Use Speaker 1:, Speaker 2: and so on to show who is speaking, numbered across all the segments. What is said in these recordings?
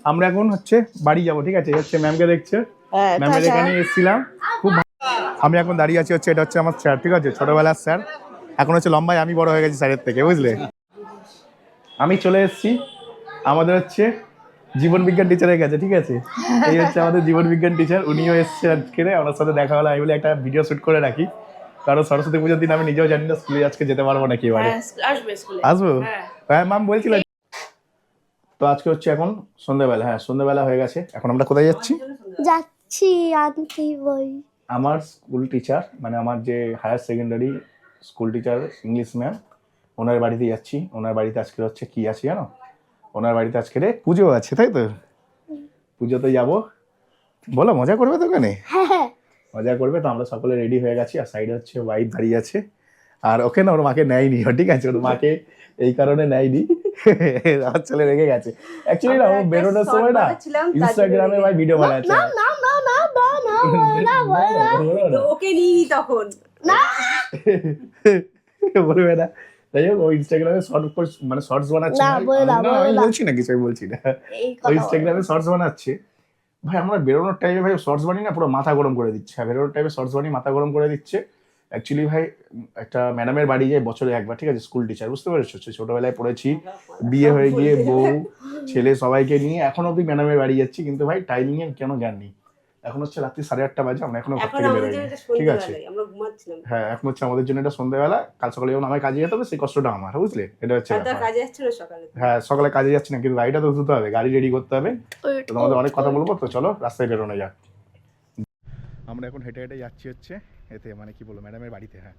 Speaker 1: আমরা এখন হচ্ছে বাড়ি যাবো, ঠিক আছে? হচ্ছে ম্যামকে দেখছে, ম্যামের এখানে এসেছিলাম। খুব আমি এখন দাঁড়িয়ে আছি, হচ্ছে এটা হচ্ছে আমার স্যার, ঠিক আছে? ছোটবেলার স্যার, এখন হচ্ছে লম্বায় আমি বড় হয়ে গেছি স্যারের থেকে, বুঝলে? আমি চলে এসেছি আমাদের হচ্ছে জীবন বিজ্ঞান টিচারের কাছে, ঠিক আছে? এই হচ্ছে আমাদের জীবন বিজ্ঞান টিচার, উনিও এসছে আজকে, ওনার সাথে দেখা হলো। আমি বলে একটা ভিডিও শুট করে রাখি, কারণ সরস্বতী পুজোর দিন আমি নিজেও জানি না স্কুলে আজকে যেতে পারবো নাকি এবারে। আসবো? হ্যাঁ ম্যাম বলছিল। তো আজকে হচ্ছে এখন সন্ধ্যাবেলা, হ্যাঁ সন্ধ্যাবেলা হয়ে গেছে। এখন আমরা কোথায় যাচ্ছি?
Speaker 2: যাচ্ছি আনতে বই।
Speaker 1: আমার স্কুল টিচার, মানে আমার যে higher secondary school teacher English ma'am, ওনার বাড়িতে যাচ্ছি। ওনার বাড়িতে আজকে হচ্ছে কি আছে জানো? ওনার বাড়িতে আজকে পুজো আছে, তাই তো? পুজোতে যাবো, বলো মজা করবে তো ওখানে? মজা করবে তো। আমরা সকলে রেডি হয়ে গেছি, আর সাইডে হচ্ছে ওয়াইফ দাঁড়িয়ে আছে। আর ওকে না, ওর মাকে নেয়নি, ঠিক আছে? ওর মাকে এই কারণে নেয়নি, আমার ছেলে রেগে গেছে। অ্যাকচুয়ালি না, ও বেরোনোর সময় না ইনস্টাগ্রামে ভাই ভিডিও বানাচ্ছে।
Speaker 3: ওকে নিই তখন
Speaker 2: না
Speaker 1: বলবে না। যাই হোক, ও ইনস্টাগ্রামে মানে শর্টস বানাচ্ছে। আমি বলছি না কিছু, আমি বলছি না। ও ইনস্টাগ্রামে শর্টস বানাচ্ছে। ভাই আমরা বেরোনোর টাইমে ভাই শর্টস বানিয়ে না পুরো মাথা গরম করে দিচ্ছে। বেরোনোর টাইমে শর্টস বানিয়ে মাথা গরম করে দিচ্ছে। অ্যাকচুয়ালি ভাই একটা ম্যাডামের বাড়ি যায় বছরে একবার, ঠিক আছে? স্কুল টিচার, বুঝতে পেরেছো? ছোটবেলায় পড়েছি, বিয়ে হয়ে গিয়ে বউ ছেলে সবাইকে নিয়ে এখন অব্দি ম্যাডামের বাড়ি যাচ্ছি, কিন্তু ভাই টাইমিং এর কেন জ্ঞান নেই। এখন হচ্ছে রাত্রি 8:30 বাজে, আমরা এখনো ঘর থেকে বেরোইনি, ঠিক আছে? হ্যাঁ, এখন হচ্ছে আমাদের জন্য এটা সন্ধ্যাবেলা। কাল সকালে যখন আমার কাজে যেতে হবে সেই কষ্টটা আমার, বুঝলে? এটা হচ্ছে হ্যাঁ, সকালে কাজে যাচ্ছি না, কিন্তু গাড়িটা তো ধুতে হবে, গাড়ি রেডি করতে হবে। তো তোমাদের অনেক কথা বলবো, তো চলো রাস্তায় বেরোনো যাক। আমরা এখন হেঁটে হেঁটে যাচ্ছি হচ্ছে এতে, মানে কি বলবো, ম্যাডামের বাড়িতে। হ্যাঁ,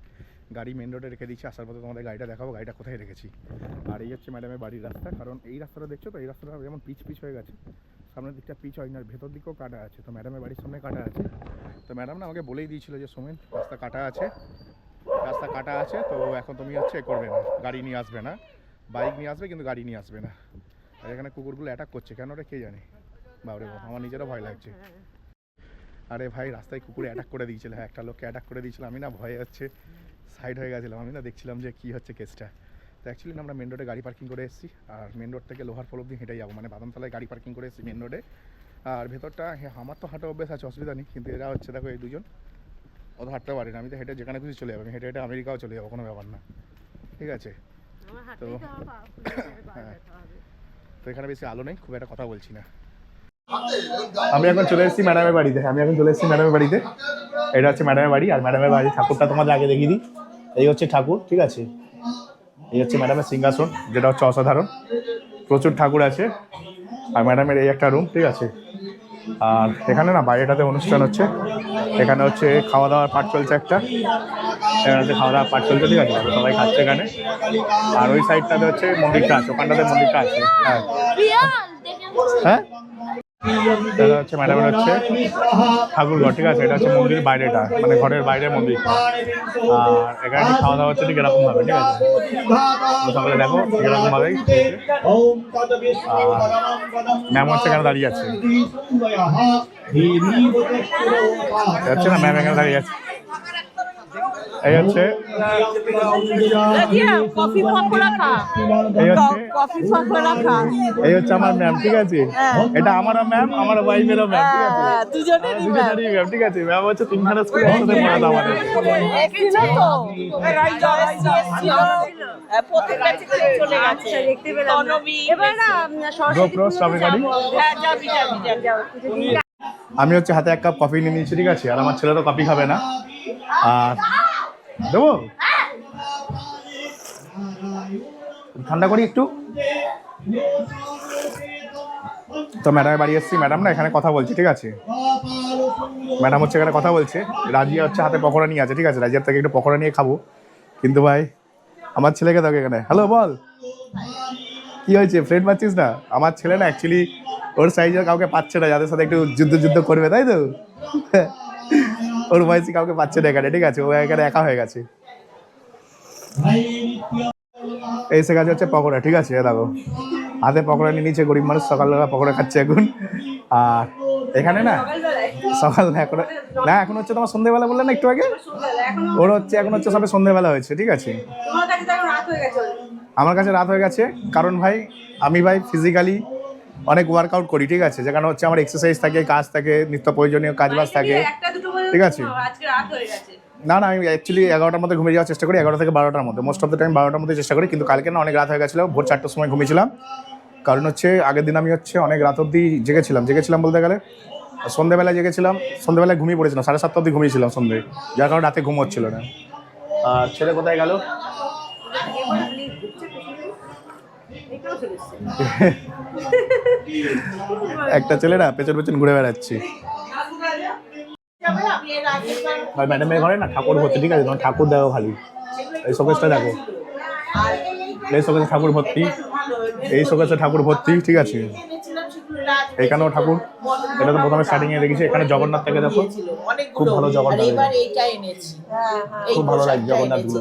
Speaker 1: গাড়ি মেন রোডে রেখে দিচ্ছি, আসার পথে তোমাদের গাড়িটা দেখাবো, গাড়িটা কোথায় রেখেছি। আর এই হচ্ছে ম্যাডামের বাড়ির রাস্তা। কারণ এই রাস্তাটা দেখছো তো, এই রাস্তাটা যেমন পিচ হয়ে গেছে, সামনের দিকটা পিচ হয় না, ভেতর দিকেও কাটা আছে। তো ম্যাডামের বাড়ির সামনে কাটা আছে। তো ম্যাডাম না আমাকে বলেই দিয়েছিল যে সোমেন রাস্তা কাটা আছে, তো এখন তুমি হচ্ছে করবে না, গাড়ি নিয়ে আসবে না, বাইক নিয়ে আসবে কিন্তু গাড়ি নিয়ে আসবে না। আর এখানে কুকুরগুলো অ্যাটাক করছে, কেন ওটা কে জানে। বাবরে বাবা, আমার নিজেরও ভয় লাগছে। আরে ভাই, রাস্তায় কুকুরে অ্যাটাক করে দিয়েছিল, হ্যাঁ একটা লোককে অ্যাটাক করে দিয়েছিল। আমি না ভয়ে হচ্ছে সাইড হয়ে গেছিলাম, আমি না দেখছিলাম যে কী হচ্ছে কেসটা। তো অ্যাকচুয়ালি আমরা মেন রোডে গাড়ি পার্কিং করে এসেছি, আর মেন রোড থেকে লোহার ফল অব্দি হেঁটে যাবো, মানে বাদামতলায় গাড়ি পার্কিং করে এসেছি মেন রোডে। আর ভেতরটা হ্যাঁ আমার তো হাঁটা অভ্যেস আছে, অসুবিধা নেই, কিন্তু এরা হচ্ছে দেখো এই দুজন অত হাঁটতে পারে না। আমি তো হেঁটে যেখানে খুশি চলে যাবো, আমি হেঁটে আমেরিকাও চলে যাবো, কোনো ব্যাপার না, ঠিক আছে? তো হ্যাঁ, তো এখানে বেশি আলো নেই, খুব একটা কথা বলছি না। আমি এখন চলে এসেছি ম্যাডামের বাড়িতে। এটা হচ্ছে ম্যাডামের বাড়ি, আর ম্যাডামের বাড়ি ঠাকুরটা তোমাদের আগে দেখিয়ে দিই। এই হচ্ছে ঠাকুর, ঠিক আছে? এই হচ্ছে ম্যাডামের সিংহাসন, যেটা হচ্ছে অসাধারণ, প্রচুর ঠাকুর আছে। আর ম্যাডামের এই একটা রুম, ঠিক আছে? আর এখানে না বাইরেটাতে অনুষ্ঠান হচ্ছে, এখানে হচ্ছে খাওয়া দাওয়ার পার্ট চলছে একটা, এখানে হচ্ছে খাওয়া দাওয়ার পার্ট চলছে, ঠিক আছে? সবাই খাচ্ছে এখানে। আর ওই সাইডটাতে হচ্ছে মন্দিরটা আছে, ওখানটাতে মন্দিরটা আছে। হ্যাঁ হ্যাঁ, এটা হচ্ছে ম্যাডামের হচ্ছে ঠাকুরঘর, ঠিক আছে? এটা হচ্ছে মন্দিরের বাইরেটা, মানে ঘরের বাইরের মন্দিরটা। আর এখানে খাওয়া দাওয়া হচ্ছে ঠিক এরকম ভাবে, ঠিক আছে? সকালে দেখো এরকম ভাবেই ম্যাম হচ্ছে এখানে দাঁড়িয়ে আছে, হচ্ছে না ম্যাম এখানে দাঁড়িয়ে আছে। এই হচ্ছে আমার ম্যাম, ঠিক আছে? এটা আমারও ম্যাম, আমার ওয়াইফেরও ম্যাম, ঠিক আছে? দুজনেরই ম্যাম, ঠিক আছে? ম্যাম হচ্ছে তিনখানা স্কুলে একসাথে পড়াতো আমাদের। আমি হচ্ছে হাতে 1 কাপ কফি নিয়ে নিয়েছি, ঠিক আছে? আর আমার ছেলে তো কফি খাবে না। আর দেবো ঠান্ডা করি একটু। তো ম্যাডামের বাড়ি এসেছি, ম্যাডাম না এখানে কথা বলছে, ঠিক আছে? ম্যাডাম হচ্ছে এখানে কথা বলছে, রাজিয়া হচ্ছে হাতে পকোড়া নিয়ে আছে, ঠিক আছে? রাজিয়ার থেকে একটু পকোড়া নিয়ে খাবো, কিন্তু ভাই আমার ছেলেকে দেখো এখানে। হ্যালো বল, কি হয়েছে? ফ্রেন্ড পাচ্ছিস না? আমার ছেলে না অ্যাকচুয়ালি ওর সাইজের কাউকে পাচ্ছে না যাদের সাথে একটু যুদ্ধ করবে, তাই তো? ওর বয়সী কাউকে পাচ্ছে না এখানে, ঠিক আছে? ও এখানে একা হয়ে গেছে। এই সে কাছে হচ্ছে পকোড়া, ঠিক আছে? দেখো হাতে পকোড়া নিয়ে নিচে, গরিব মানুষ সকালবেলা পকোড়া খাচ্ছে এখন। আর এখানে না সকাল না এখন হচ্ছে তোমার সন্ধ্যেবেলা বললে না একটু আগে, ওর হচ্ছে এখন হচ্ছে সবে সন্ধ্যেবেলা হয়েছে, ঠিক আছে? আমার কাছে রাত হয়ে গেছে, কারণ ভাই আমি ভাই ফিজিক্যালি অনেক ওয়ার্কআউট করি, ঠিক আছে, যেখানে হচ্ছে আমার এক্সারসাইজ থাকে, কাজ থাকে, নিত্য প্রয়োজনীয় কাজবাজ থাকে, ঠিক আছে। না না, আমি অ্যাকচুয়ালি 11টার মধ্যে ঘুমিয়ে যাওয়ার চেষ্টা করি, 11টা থেকে 12টার মধ্যে, মোস্ট অফ দ্য টাইম 12টার মধ্যে চেষ্টা করি, কিন্তু কালকে না অনেক রাত হয়ে গেছিলো, ভোর 4টার সময় ঘুমিয়েছিলাম। কারণ হচ্ছে আগের দিন আমি হচ্ছে অনেক রাত অবধি জেগেছিলাম বলতে গেলে, সন্ধ্যেবেলায় জেগেছিলাম, সন্ধ্যেবেলায় ঘুমিয়ে পড়েছিলাম, 7:30 অবধি ঘুমিয়েছিলাম সন্ধ্যে, যার কারণে রাতে ঘুম হচ্ছিল না। আর ছেলে কোথায় গেল? একটা ছেলে না পেছন পেছন ঘুরে বেড়াচ্ছি। ভাই ম্যাডামের ঘরে না ঠাকুর ভর্তি, ঠিক আছে, তোমার ঠাকুর দেখো খালি, এই শোকেসটা দেখো, এই শোকেসে ঠাকুর ভর্তি, এই শোকেসে ঠাকুর ভর্তি, ঠিক আছে, এখানেও ঠাকুর। এটা তো প্রথমে স্টার্টিং এ দেখেছি, এখানে জগন্নাথ থেকে দেখো, খুব ভালো জগন্নাথ, খুব ভালো লাগে জগন্নাথ গুলো।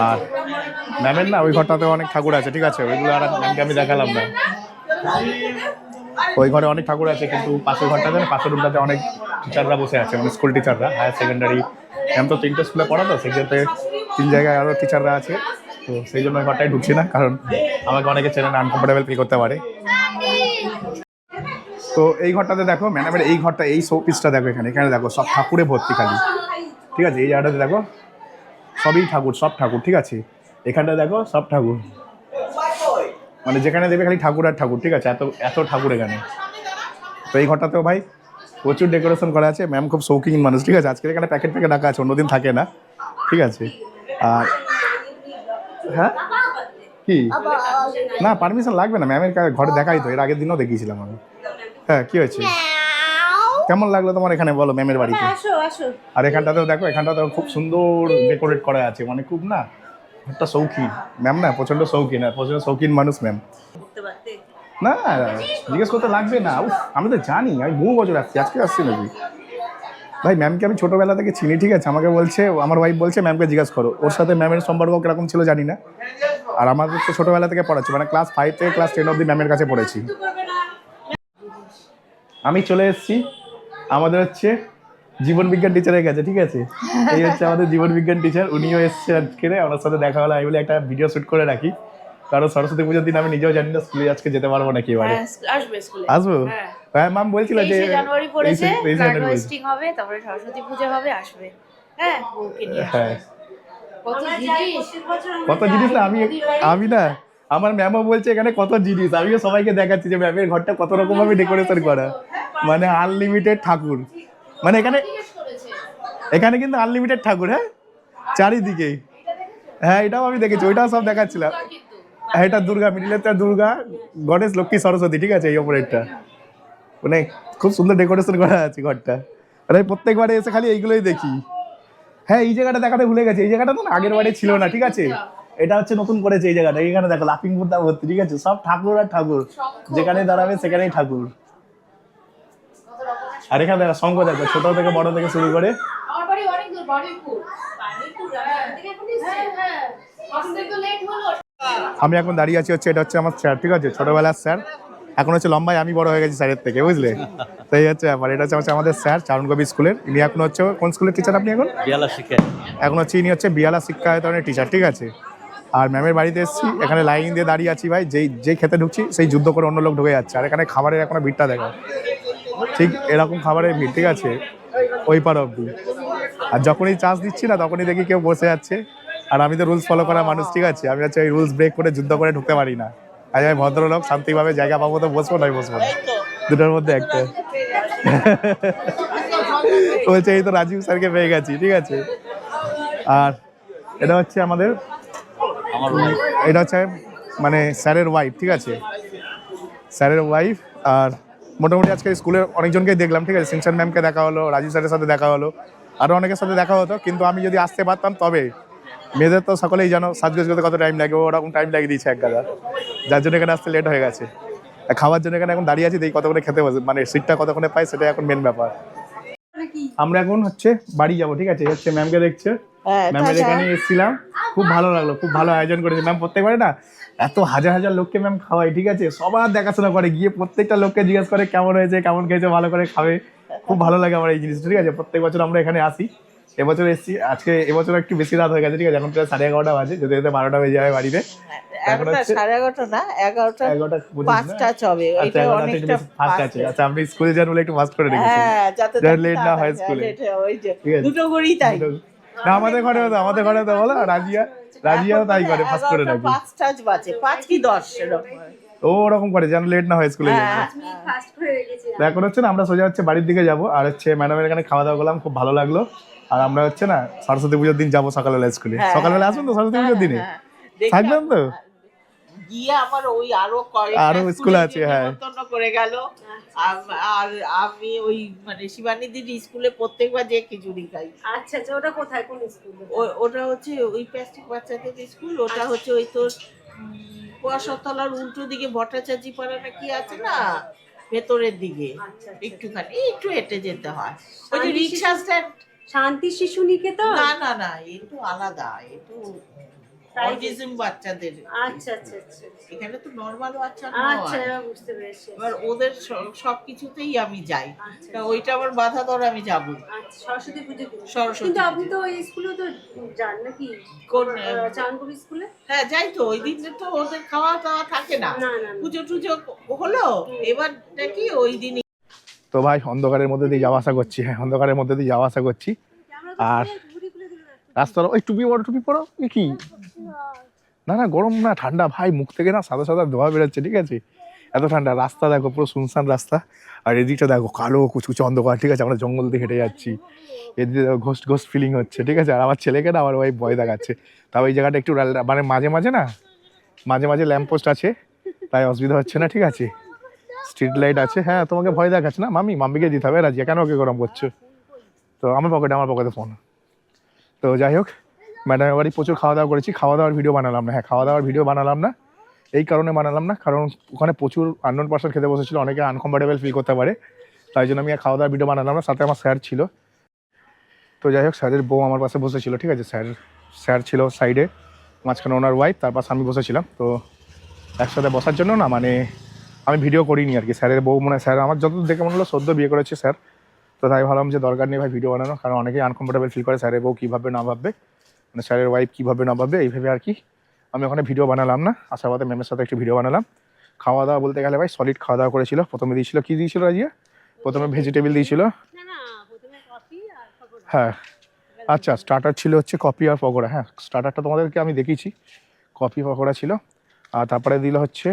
Speaker 1: আর ম্যামের না ওই ঘরটাতে অনেক ঠাকুর আছে, ঠিক আছে, ওইগুলো আর ম্যামকে আমি দেখালাম না। ওই ঘরে অনেক ঠাকুর আছে, কিন্তু পাশের ঘরটাতে না, পাশের রুমটাতে অনেক টিচাররা বসে আছে, মানে স্কুল টিচাররা, হায়ার সেকেন্ডারি, ম্যাম তো 3টে স্কুলে পড়া, তো সেক্ষেত্রে 3 জায়গায় আরও টিচাররা আছে, তো সেই জন্য ওই ঘরটায় ঢুকছি না, কারণ আমাকে অনেকে চেনে না, আনকমফোর্টেবল ফিল করতে পারে। তো এই ঘরটাতে দেখো ম্যাডামের, এই ঘরটা, এই শো পিসটা দেখো, এখানে দেখো সব ঠাকুরে ভর্তি খালি, ঠিক আছে, এই জায়গাটাতে দেখো সবই ঠাকুর, সব ঠাকুর, ঠিক আছে, এখানটা দেখো সব ঠাকুর, মানে যেখানে দেবে খালি ঠাকুর আর ঠাকুর, ঠিক আছে, এত এত ঠাকুর এখানে। তো এই ঘরটাতেও ভাই প্রচুর ডেকোরেশন করা আছে, ম্যাম খুব শৌখিন মানুষ, ঠিক আছে, আজকে এখানে প্যাকেট রাখা আছে, অন্যদিন থাকে না, ঠিক আছে। আর হ্যাঁ কি না, পারমিশন লাগবে না, ম্যামের ঘরে দেখাই তো, এর আগের দিনও দেখিয়েছিলাম আমি। হ্যাঁ কি হয়েছে, কেমন লাগলো তোমার এখানে বলো ম্যামের বাড়িতে? আর এখানটাতেও দেখো, এখানটাতেও খুব সুন্দর ডেকোরেট করা আছে, মানে খুব না একটা শৌখিন ম্যাম, না প্রচন্ড শৌখিন, আর প্রচন্ড শৌখিন মানুষ ম্যাম। না জিজ্ঞেস করতে লাগবে না, আমি তো জানি, আমি বহু বছর আসছি, আজকে আসছি নাকি ভাই। ম্যামকে আমি ছোটোবেলা থেকে চিনি, ঠিক আছে, আমাকে বলছে, আমার ওয়াইফ বলছে ম্যামকে জিজ্ঞাসা করো, ওর সাথে ম্যামের সম্পর্ক কিরকম ছিল জানি না। আর আমাদের তো ছোটোবেলা থেকে পড়াচ্ছি, মানে ক্লাস 5 থেকে ক্লাস 10 অবধি ম্যামের কাছে পড়েছি। আমি চলে এসেছি আমাদের হচ্ছে জীবন বিজ্ঞান টিচারের কাছে, ঠিক আছে, এই হচ্ছে আমাদের জীবন বিজ্ঞান টিচার, উনিও এসছে আজকে, ওনার সাথে দেখা হলো, আমি বলে একটা ভিডিও শ্যুট করে রাখি, কারণ সরস্বতী পুজোর দিন আমি নিজেও জানি না স্কুলে আজকে যেতে পারবো নাকি, এবারে আসবো। হ্যাঁ ম্যাম বলছিল যে
Speaker 4: জানুয়ারি পড়েছে, ফ্ল্যাগ হোয়েস্টিং হবে, তারপরে সরস্বতী পূজা হবে, আসবে। হ্যাঁ ওকে নিয়ে আসবে।
Speaker 1: কত জিনিস না, আমি না, আমার ম্যামও বলছে এখানে কত জিনিস, আমিও সবাইকে দেখাচ্ছি যে ম্যামের ঘরটা কত রকম ভাবে ডেকোরেশন করা, মানে আনলিমিটেড ঠাকুর, মানে এখানে কিন্তু আনলিমিটেড ঠাকুর, হ্যাঁ চারিদিকে। হ্যাঁ এটাও আমি দেখেছি, ওইটাও সব দেখাচ্ছিলাম। হ্যাঁ এটা দুর্গা, মিডিলেরটা দুর্গা, গণেশ, লক্ষ্মী, সরস্বতী, ঠিক আছে, এই ওপরেরটা, মানে খুব সুন্দর ডেকোরেশন করা আছে ঘরটা, আর আমি প্রত্যেকবারে এসে খালি এইগুলোই দেখি। হ্যাঁ এই জায়গাটা দেখাতে ভুলে গেছে, এই জায়গাটা তো আগের বারে ছিল না, ঠিক আছে, এটা হচ্ছে নতুন করেছে এই জায়গাটা, এইখানে দেখো লাফিং বুদ্ধা ভর্তি, ঠিক আছে, সব ঠাকুর আর ঠাকুর, যেখানে দাঁড়াবে সেখানেই ঠাকুর। আর এখানে দেখো শঙ্খ দেখো, ছোট থেকে বড় থেকে শুরু করে। আমি এখন দাঁড়িয়ে আছি হচ্ছে, এটা হচ্ছে আমার স্যার, ঠিক আছে, ছোটবেলার স্যার, এখন হচ্ছে লম্বায় আমি বড় হয়ে গেছি স্যারের থেকে, বুঝলে, তো এই হচ্ছে ব্যাপার। এটা হচ্ছে আমাদের স্যার চারণ কবি স্কুলের, ইনি এখন হচ্ছে কোন স্কুলের টিচার আপনি এখন? বিয়ালা শিক্ষা, এখন হচ্ছে ইনি হচ্ছে বিয়ালা শিক্ষায়তনের টিচার, ঠিক আছে। আর ম্যামের বাড়িতে এসেছি, এখানে লাইন দিয়ে দাঁড়িয়ে আছি ভাই, যেই খেতে ঢুকছি সেই যুদ্ধ করে অন্য লোক ঢুকে যাচ্ছে, আর এখানে খাবারের এখনো ভিড়টা দেখা, ঠিক এরকম খাবারের ভিড়, ঠিক আছে, ওই পার অব্দি। আর যখনই চান্স দিচ্ছি না তখনই দেখি কেউ বসে যাচ্ছে, আর আমি তো রুলস ফলো করা মানুষ, ঠিক আছে, আমি হচ্ছে ওই রুলস ব্রেক করে যুদ্ধ করে ঢুকতে পারি না, আজ আমি ভদ্রলোক, শান্তিভাবে জায়গা পাবো তো বসবো, নয় বসবো না, দুটোর মধ্যে একটা। বলছে এই তো রাজীব স্যারকে পেয়ে গেছি, ঠিক আছে। আর এটা হচ্ছে আমাদের, এটা হচ্ছে মানে স্যারের ওয়াইফ, ঠিক আছে, স্যারের ওয়াইফ। আর মোটামুটি আজকে স্কুলের অনেকজনকেই দেখলাম, ঠিক আছে, সিনচান ম্যামকে দেখা হলো, রাজীব স্যারের সাথে দেখা হলো, আরও অনেকের সাথে দেখা হতো, কিন্তু আমি যদি আসতে পারতাম তবে, মেয়েদের তো সকলেই জানো সাজগোজ করতে কত টাইম লাগে, ওরকম টাইম লাগিয়ে দিয়েছে এক গাদা, যার জন্য এখানে আসতে লেট হয়ে গেছে। খাওয়ার জন্য এখানে এখন দাঁড়িয়ে আছি, দেখি কতক্ষণে খেতে বসে, মানে সিটটা কতক্ষণে পাই সেটা এখন মেন ব্যাপার। আমরা এখন হচ্ছে বাড়ি যাবো, ঠিক আছে, হচ্ছে ম্যামকে দেখছে, ম্যামের এখানে এসেছিলাম, খুব ভালো লাগলো, খুব ভালো আয়োজন করেছে ম্যাম, প্রত্যেকবারে না এত হাজার হাজার লোককে ম্যাম খাওয়াই, ঠিক আছে, সবার দেখাশোনা করে, গিয়ে প্রত্যেকটা লোককে জিজ্ঞেস করে কেমন হয়েছে, কেমন খেয়েছে, ভালো করে খাবে, খুব ভালো লাগে আমার এই জিনিসটা, ঠিক আছে, প্রত্যেক বছর আমরা এখানে আসি, এবছর এসেছি আজকে, এবছর একটু বেশি রাত হয়ে গেছে, ঠিক আছে, এখন প্রায় 11:30 বাজে, যদি এতে 12টা বেজে যায় বাড়িতে। এখন
Speaker 5: 11টা,
Speaker 1: হচ্ছে
Speaker 5: 11:30 না, 11টা 5টা হবে।
Speaker 1: আচ্ছা,
Speaker 5: এটা
Speaker 1: 11টা
Speaker 5: অনেকটা
Speaker 1: ফাস্ট আছে। আচ্ছা, আপনি স্কুলে যান বলে একটু ফাস্ট করে রেখেছেন,
Speaker 5: হ্যাঁ, যাতে
Speaker 1: লেট না হয় স্কুলে।
Speaker 5: ওই যে
Speaker 1: ঠিক আছে।
Speaker 5: দুটো করেই তাই।
Speaker 1: না, আমাদের ঘরে তো বলো, রাজিয়াও তাই করে, ফাস্ট করে রাখি।
Speaker 5: 5টা বাজে, 5 কি 10 এরকম।
Speaker 1: ও ওরকম করে যেন লেট না হয় স্কুলে যেতে।
Speaker 3: ফাস্ট করে রেখেছি।
Speaker 1: তো এখন হচ্ছে না আমরা সোজা হচ্ছে বাড়ির দিকে যাবো, আর হচ্ছে ম্যাডামের এখানে খাওয়া দাওয়া করলাম, খুব ভালো লাগলো। আর আমরা হচ্ছে না সরস্বতী পুজোর দিন যাবো সকালবেলা স্কুলে। সকালবেলা আসবেন তো সরস্বতী পুজোর দিনে? থাকবেন তো?
Speaker 5: গিয়ে আমার ওই
Speaker 1: আরো স্কুল আছে, হ্যাঁ।
Speaker 5: নিমন্ত্রণ করে গেল। আর আমি ওই মানে শিবানীদির স্কুলে প্রত্যেকবার যে খিচুড়ি খাই।
Speaker 3: আচ্ছা আচ্ছা, ওটা কোথায়, কোন স্কুলে?
Speaker 5: ওটা হচ্ছে ওই প্লাস্টিক বাচ্চাদের স্কুল। ওটা হচ্ছে ওই তোর কুয়াশাতলার উল্টো দিকে ভট্টাচার্য পাড়া না কি আছে না, ভেতরের দিকে একটুখানি একটু হেঁটে যেতে হয়। ওই যে রিক্সা স্ট্যান্ড।
Speaker 3: শান্তি শিশু নিকেতন?
Speaker 5: না না না, একটু আলাদা, একটু অটিজম বাচ্চাদের।
Speaker 3: আচ্ছা আচ্ছা আচ্ছা
Speaker 5: এখানে তো নরমাল বাচ্চা
Speaker 3: আচ্ছা,
Speaker 5: নয়।
Speaker 3: বুঝতে পেরেছি।
Speaker 5: এবার ওদের সবকিছুতেই আমি যাই, তা ওইটা আমার বাধা ধর আমি যাবো।
Speaker 3: আচ্ছা, সরস্বতী পুজো দিন।
Speaker 5: সরস্বতী
Speaker 3: কিন্তু আপনি তো ওই স্কুলে তো যান নাকি?
Speaker 5: কোন
Speaker 3: চাঁদপুর স্কুলে?
Speaker 5: হ্যাঁ যাই তো, ওই দিন তো ওদের খাওয়া দাওয়া থাকে না,
Speaker 3: না না না।
Speaker 5: পুজো টুজো হলো এবার দেখি ওই দিনই।
Speaker 1: তো ভাই অন্ধকারের মধ্যে দিয়ে যাওয়া আসা করছি, হ্যাঁ অন্ধকারের মধ্যে দিয়ে যাওয়া আসা করছি। আর রাস্তার ওই টুপি পরো এ কি? না না, গরম না, ঠান্ডা ভাই, মুখ থেকে না সাদা সাদা ধোয়া বেরোচ্ছে, ঠিক আছে, এত ঠান্ডা। রাস্তা দেখো পুরো শুনশান রাস্তা, আর এদিকটা দেখো কালো কুচকুচে অন্ধকার, ঠিক আছে, আমরা জঙ্গল দিয়ে হেঁটে যাচ্ছি, এদিকে ঘোস্ট ঘোস্ট ফিলিং হচ্ছে, ঠিক আছে। আর আমার ছেলেকে না আমার ওই ভয় দেখাচ্ছে, তাও এই জায়গাটা একটু মানে মাঝে মাঝে ল্যাম্পপোস্ট আছে, তাই অসুবিধা হচ্ছে না, ঠিক আছে, স্ট্রিট লাইট আছে। হ্যাঁ তোমাকে ভয় দেখাচ্ছে না, মাম্মিকে দিতে হবে, রাজিয়া কেন ওকে গরম করছো? তো আমার পকেটে ফোন। তো যাই হোক, ম্যাডামের বাড়ি প্রচুর খাওয়া দাওয়া করেছি, খাওয়া দাওয়ার ভিডিও বানালাম না। হ্যাঁ, খাওয়া দাওয়ার ভিডিও বানালাম না, এই কারণে বানালাম না, কারণ ওখানে প্রচুর আননোন পার্সন খেতে বসেছিল, অনেকে আনকমফর্টেবল ফিল করতে পারে, তাই জন্য আমি আর খাওয়া দাওয়ার ভিডিও বানালাম না। সাথে আমার স্যার ছিল। তো যাই হোক, স্যারের বউ আমার পাশে বসেছিল, ঠিক আছে, স্যার ছিল সাইডে, মাঝখানে ওনার ওয়াইফ, তার পাশে আমি বসেছিলাম। তো একসাথে বসার জন্য না মানে আমি ভিডিও করিনি আর কি। স্যারের বউ মনে হয়, স্যার আমার যতদূর দেখে মনে হলো সদ্য বিয়ে করেছে স্যার, তো তাই ভাবলাম যে দরকার নেই ভাই ভিডিও বানানো, কারণ অনেকেই আনকমফর্টেবল ফিল করে স্যারের বউ কীভাবে না ভাববে, মানে স্যারের ওয়াইফ কীভাবে না ভাববে, এইভাবে আর কি আমি ওখানে ভিডিও বানালাম না। আশাবাদে ম্যামের সাথে একটু ভিডিও বানালাম। খাওয়া দাওয়া বলতে গেলে ভাই সলিড খাওয়া দাওয়া করেছিল। প্রথমে দিয়েছিল, কী দিয়েছিল রাজিয়া? প্রথমে ভেজিটেবল দিয়েছিল, হ্যাঁ আচ্ছা, স্টার্টার ছিল হচ্ছে কফি আর পকোড়া। হ্যাঁ, স্টার্টারটা তোমাদেরকে আমি দেখিয়েছি, কফি পকোড়া ছিল। আর তারপরে দিল হচ্ছে,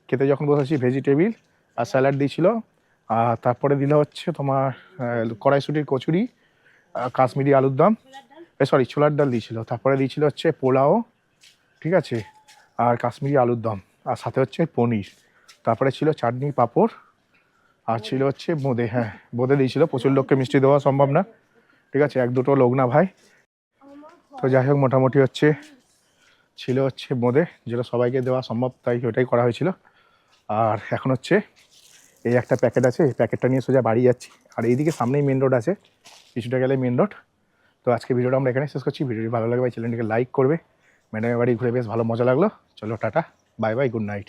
Speaker 1: খেতে যখন বসেছি, ভেজিটেবিল আর স্যালাড দিয়েছিল। আর তারপরে দিল হচ্ছে তোমার কড়াইশুটির কচুরি, কাশ্মীরি আলুর দম, ছোলার ডাল দিয়েছিল। তারপরে দিয়েছিল হচ্ছে পোলাও, ঠিক আছে, আর কাশ্মীরি আলুর দম, আর সাথে হচ্ছে পনির। তারপরে ছিল চাটনি, পাঁপড়, আর ছিল হচ্ছে বোঁদে। হ্যাঁ, বোঁদে দিয়েছিল। প্রচুর লোককে মিষ্টি দেওয়া সম্ভব না, ঠিক আছে, 1-2 লোক না ভাই। তো যাই হোক, মোটামুটি ছিল হচ্ছে বোঁদে, যেটা সবাইকে দেওয়া সম্ভব, তাই ওটাই করা হয়েছিল। আর এখন হচ্ছে এই একটা প্যাকেট আছে, এই প্যাকেটটা নিয়ে সোজা বাড়ি যাচ্ছি। আর এইদিকে সামনেই মেন রোড আছে, কিছুটা গেলে মেন রোড। তো আজকে ভিডিওটা আমরা এখানে শেষ করছি। ভিডিওটি ভালো লাগবে চ্যানেলটিকে লাইক করবে। ম্যাডামের বাড়ি ঘুরে বেশ ভালো মজা লাগলো। চলো tata, bye bye, good night.